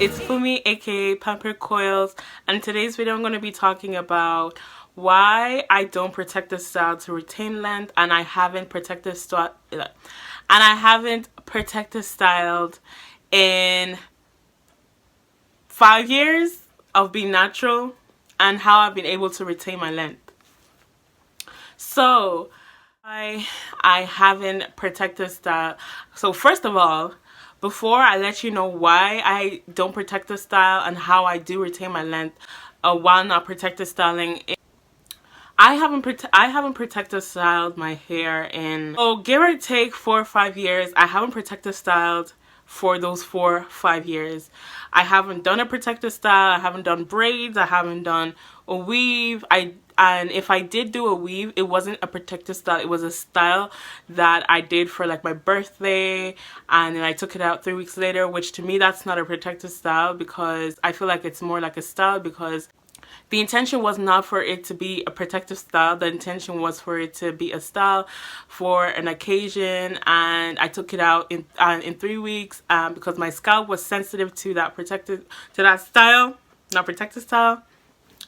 It's Fumi, aka Pampered Coils, and in today's video I'm going to be talking about why I don't protect the style to retain length, and I haven't protected styled in 5 years of being natural, and how I've been able to retain my length. So I haven't protected style. So first of all, before I let you know why I don't protect the style and how I do retain my length while not protected styling, I haven't protected styled my hair in, oh, give or take 4 or 5 years. I haven't protected styled for those 4 or 5 years. I haven't done a protected style. I haven't done braids. I haven't done a weave. And if I did do a weave, it wasn't a protected style. It was a style that I did for like my birthday, and then I took it out 3 weeks later, which to me that's not a protected style, because I feel like it's more like a style, because the intention was not for it to be a protective style. The intention was for it to be a style for an occasion, and I took it out in 3 weeks because my scalp was sensitive to that style, not protective style.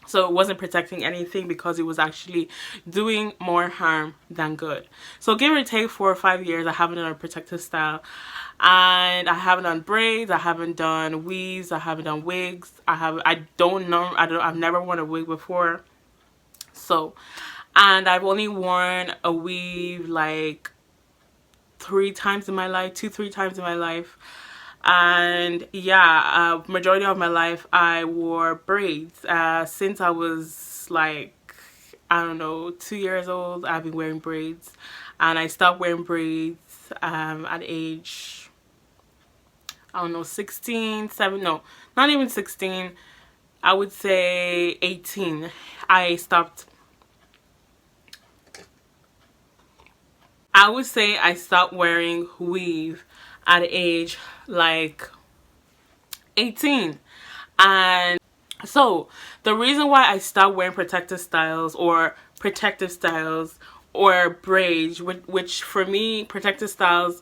So it wasn't protecting anything because it was actually doing more harm than good. So give or take 4 or 5 years, I haven't done a protective style. And I haven't done braids, I haven't done weaves, I haven't done wigs. I've never worn a wig before. So, and I've only worn a weave like 3 times in my life, 2-3 times in my life. And yeah, majority of my life I wore braids. Since I was like, I don't know, 2 years old, I've been wearing braids. And I stopped wearing braids at age, I don't know, 16, 7, no, not even 16. I would say 18. I stopped wearing weave at age like 18. And so the reason why I stopped wearing protective styles or braids, which for me protective styles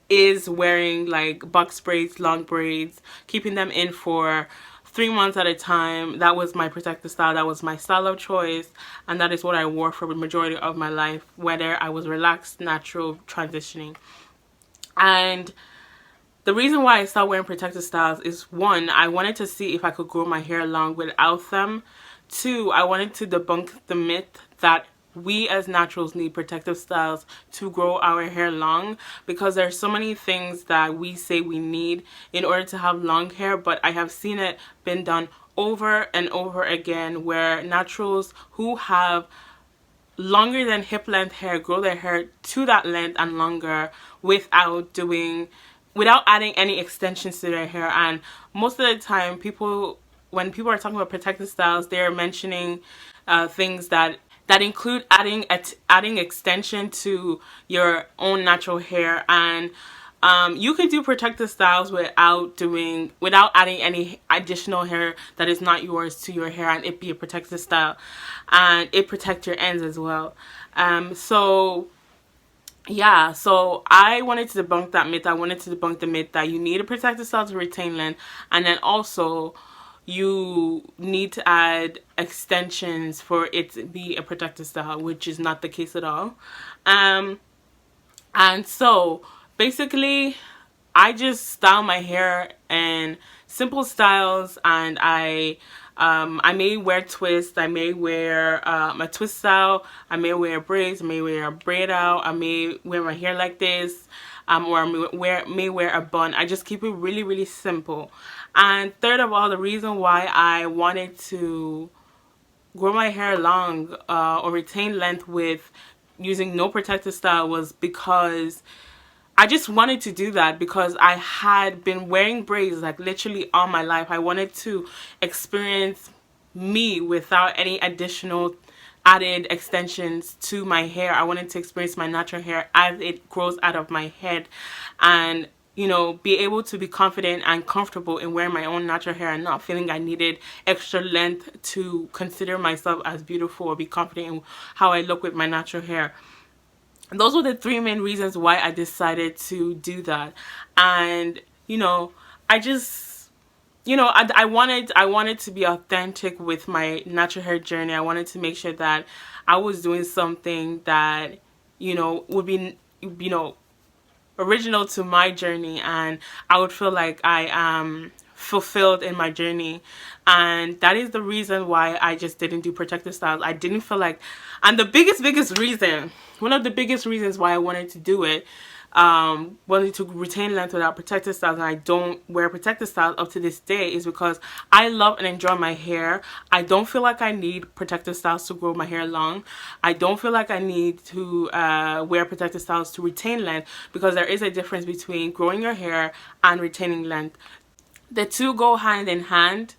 is wearing like box braids, long braids, keeping them in for 3 months at a time. That was my protective style. That was my style of choice, and that is what I wore for the majority of my life, whether I was relaxed, natural, transitioning. And the reason why I stopped wearing protective styles is, 1, I wanted to see if I could grow my hair long without them. 2, I wanted to debunk the myth that we as naturals need protective styles to grow our hair long, because there's so many things that we say we need in order to have long hair, but I have seen it been done over and over again, where naturals who have longer than hip length hair grow their hair to that length and longer without adding any extensions to their hair. And most of the time, when people are talking about protective styles, they're mentioning things that include adding extension to your own natural hair. And you can do protective styles without adding any additional hair that is not yours to your hair, and it be a protective style, and it protect your ends as well. So yeah, so I wanted to debunk that myth. I wanted to debunk the myth that you need a protective style to retain length, and then also you need to add extensions for it to be a protective style, which is not the case at all. And so basically I just style my hair in simple styles, and I may wear twists, I may wear a twist style, I may wear braids, I may wear a braid out, I may wear my hair like this, or I may wear a bun. I just keep it really, really simple. And third of all, the reason why I wanted to grow my hair long or retain length with using no protective style was because I just wanted to do that, because I had been wearing braids like literally all my life. I wanted to experience me without any additional added extensions to my hair. I wanted to experience my natural hair as it grows out of my head, and be able to be confident and comfortable in wearing my own natural hair and not feeling I needed extra length to consider myself as beautiful or be confident in how I look with my natural hair. Those were the 3 main reasons why I decided to do that. And I just you know, I wanted to be authentic with my natural hair journey. I wanted to make sure that I was doing something that, you know, would be, you know, original to my journey, and I would feel like I am fulfilled in my journey. And that is the reason why I just didn't do protective styles. I didn't feel like, and the biggest reason, one of the biggest reasons why I wanted to do it, wanted to retain length without protective styles, and I don't wear protective styles up to this day, is because I love and enjoy my hair. I don't feel like I need protective styles to grow my hair long. I don't feel like I need to wear protective styles to retain length, because there is a difference between growing your hair and retaining length. The two go hand in hand,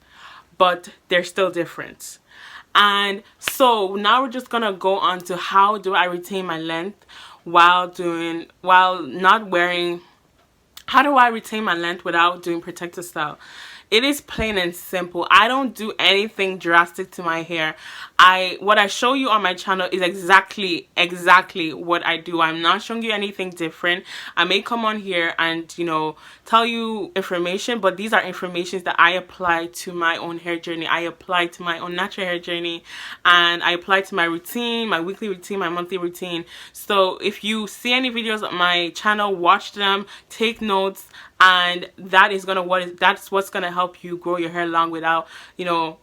but they're still different. And so now we're just gonna go on to how do I retain my length while not wearing, how do I retain my length without doing protective style? It is plain and simple. I don't do anything drastic to my hair. What I show you on my channel is exactly what I do. I'm not showing you anything different. I may come on here and, you know, tell you information, but these are informations that I apply to my own hair journey. I apply to my own natural hair journey, and I apply to my routine, my weekly routine, my monthly routine. So if you see any videos on my channel, watch them, take notes, and that's what's gonna help you grow your hair long without, you know,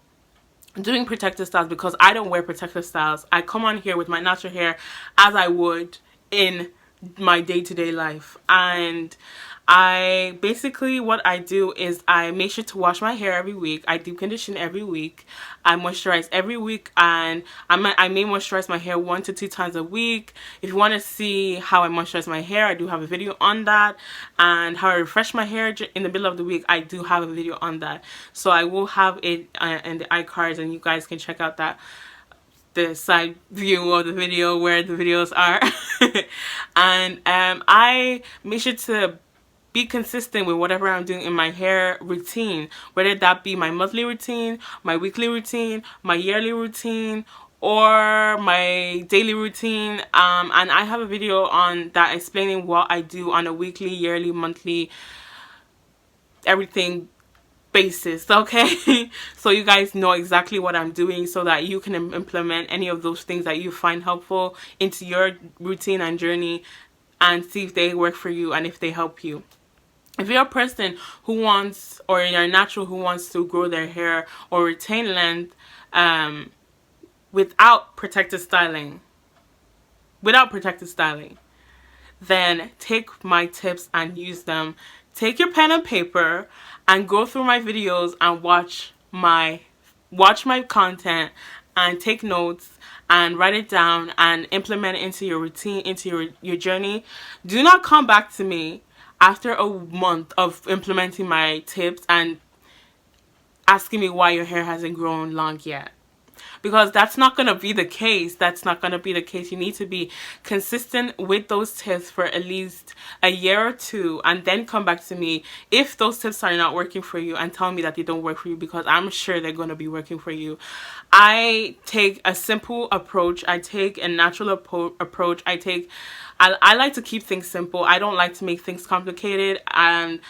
doing protective styles. Because I don't wear protective styles. I come on here with my natural hair as I would in my day-to-day life. And I basically, what I do is I make sure to wash my hair every week. I deep condition every week. I moisturize every week, and I may moisturize my hair 1 to 2 times a week. If you want to see how I moisturize my hair, I do have a video on that. And how I refresh my hair in the middle of the week, I do have a video on that. So I will have it in the iCards, and you guys can check out the side view of the video where the videos are. And I make sure to be consistent with whatever I'm doing in my hair routine, whether that be my monthly routine, my weekly routine, my yearly routine, or my daily routine. And I have a video on that explaining what I do on a weekly, yearly, monthly, everything basis, okay? So you guys know exactly what I'm doing, so that you can implement any of those things that you find helpful into your routine and journey, and see if they work for you and if they help you. If you're a person who wants, or you're natural who wants to grow their hair or retain length without protective styling, then take my tips and use them. Take your pen and paper and go through my videos and watch my content, and take notes and write it down and implement it into your routine, into your journey. Do not come back to me after a month of implementing my tips and asking me why your hair hasn't grown long yet. Because that's not going to be the case. That's not going to be the case. You need to be consistent with those tips for at least a year or two, and then come back to me if those tips are not working for you, and tell me that they don't work for you, because I'm sure they're going to be working for you. I take a simple approach. I take a natural approach. I like to keep things simple. I don't like to make things complicated. And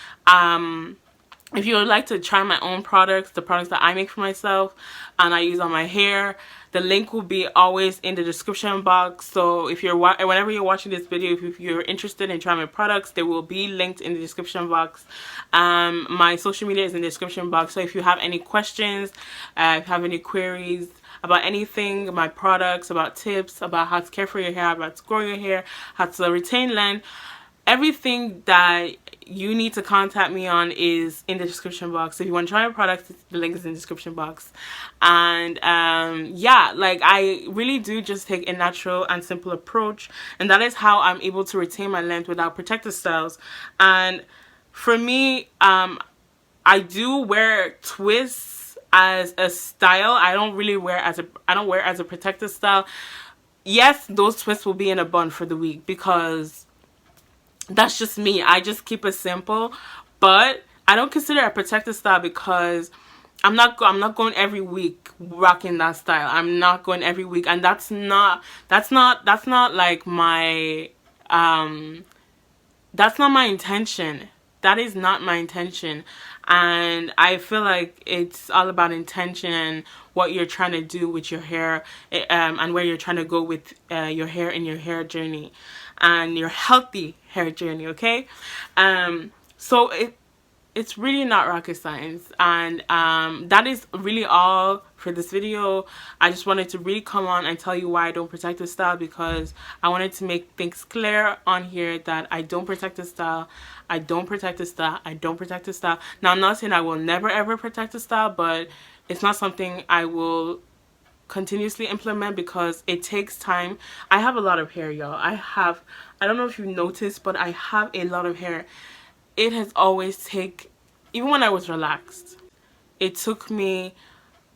if you would like to try my own products, the products that I make for myself and I use on my hair, the link will be always in the description box. So if whenever you're watching this video, if you're interested in trying my products, they will be linked in the description box. My social media is in the description box. So if you have any questions, if you have any queries about anything, my products, about tips, about how to care for your hair, about to grow your hair, how to retain length, everything that you need to contact me on is in the description box. So if you want to try my products, the link is in the description box. And yeah, like, I really do just take a natural and simple approach, and that is how I'm able to retain my length without protective styles. And for me, I do wear twists as a style. I don't wear as a protective style. Yes, those twists will be in a bun for the week, because that's just me. I just keep it simple. But I don't consider it a protective style, because I'm not going every week rocking that style. I'm not going every week, and that's not like my that's not my intention. that is not my intention. And I feel like it's all about intention and what you're trying to do with your hair, and where you're trying to go with your hair and your hair journey and your healthy hair journey. Okay, so it's really not rocket science, and that is really all for this video. I just wanted to really come on and tell you why I don't protect this style, because I wanted to make things clear on here that I don't protect this style. I don't protect this style. I don't protect this style. Now, I'm not saying I will never ever protect this style, but it's not something I will continuously implement because it takes time. I have a lot of hair, y'all. I don't know if you noticed, but I have a lot of hair. It has always even when I was relaxed, it took me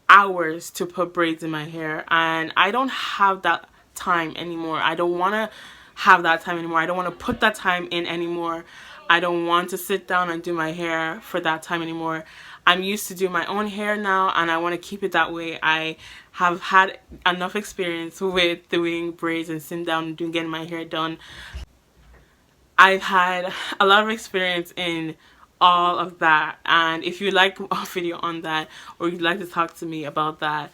hours to put braids in my hair, and I don't have that time anymore. I don't want to have that time anymore. I don't want to put that time in anymore. I don't want to sit down and do my hair for that time anymore. I'm used to doing my own hair now, and I want to keep it that way. I have had enough experience with doing braids and sitting down and getting my hair done. I've had a lot of experience in all of that, and if you'd like a video on that, or you'd like to talk to me about that,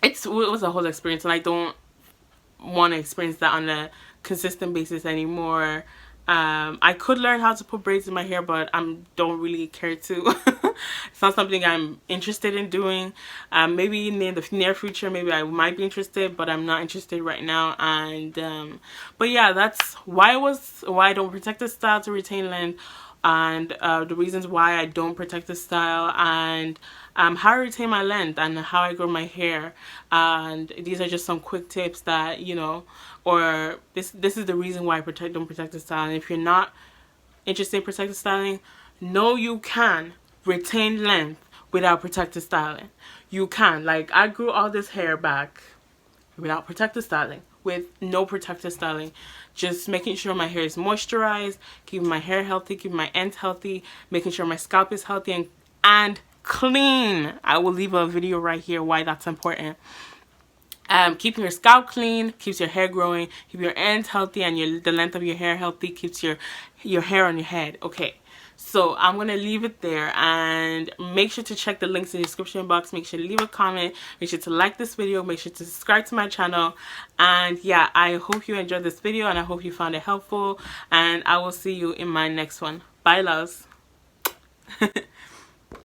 it was a whole experience, and I don't want to experience that on a consistent basis anymore. I could learn how to put braids in my hair, but I don't really care to. It's not something I'm interested in doing. Maybe in the near future, maybe I might be interested, but I'm not interested right now. And but yeah, that's why I don't protect the style to retain length, and the reasons why I don't protect the style, and how I retain my length, and how I grow my hair. And these are just some quick tips that, you know, or this is the reason why I don't protect the style. And if you're not interested in protective styling, no, you can retain length without protective styling. You can. Like, I grew all this hair back without protective styling, with no protective styling, just making sure my hair is moisturized, keeping my hair healthy, keeping my ends healthy, making sure my scalp is healthy and clean. I will leave a video right here why that's important. Keeping your scalp clean keeps your hair growing, keep your ends healthy, and the length of your hair healthy keeps your hair on your head. Okay, so I'm gonna leave it there, and make sure to check the links in the description box. Make sure to leave a comment, make sure to like this video, make sure to subscribe to my channel. And yeah, I hope you enjoyed this video, and I hope you found it helpful, and I will see you in my next one. Bye, loves.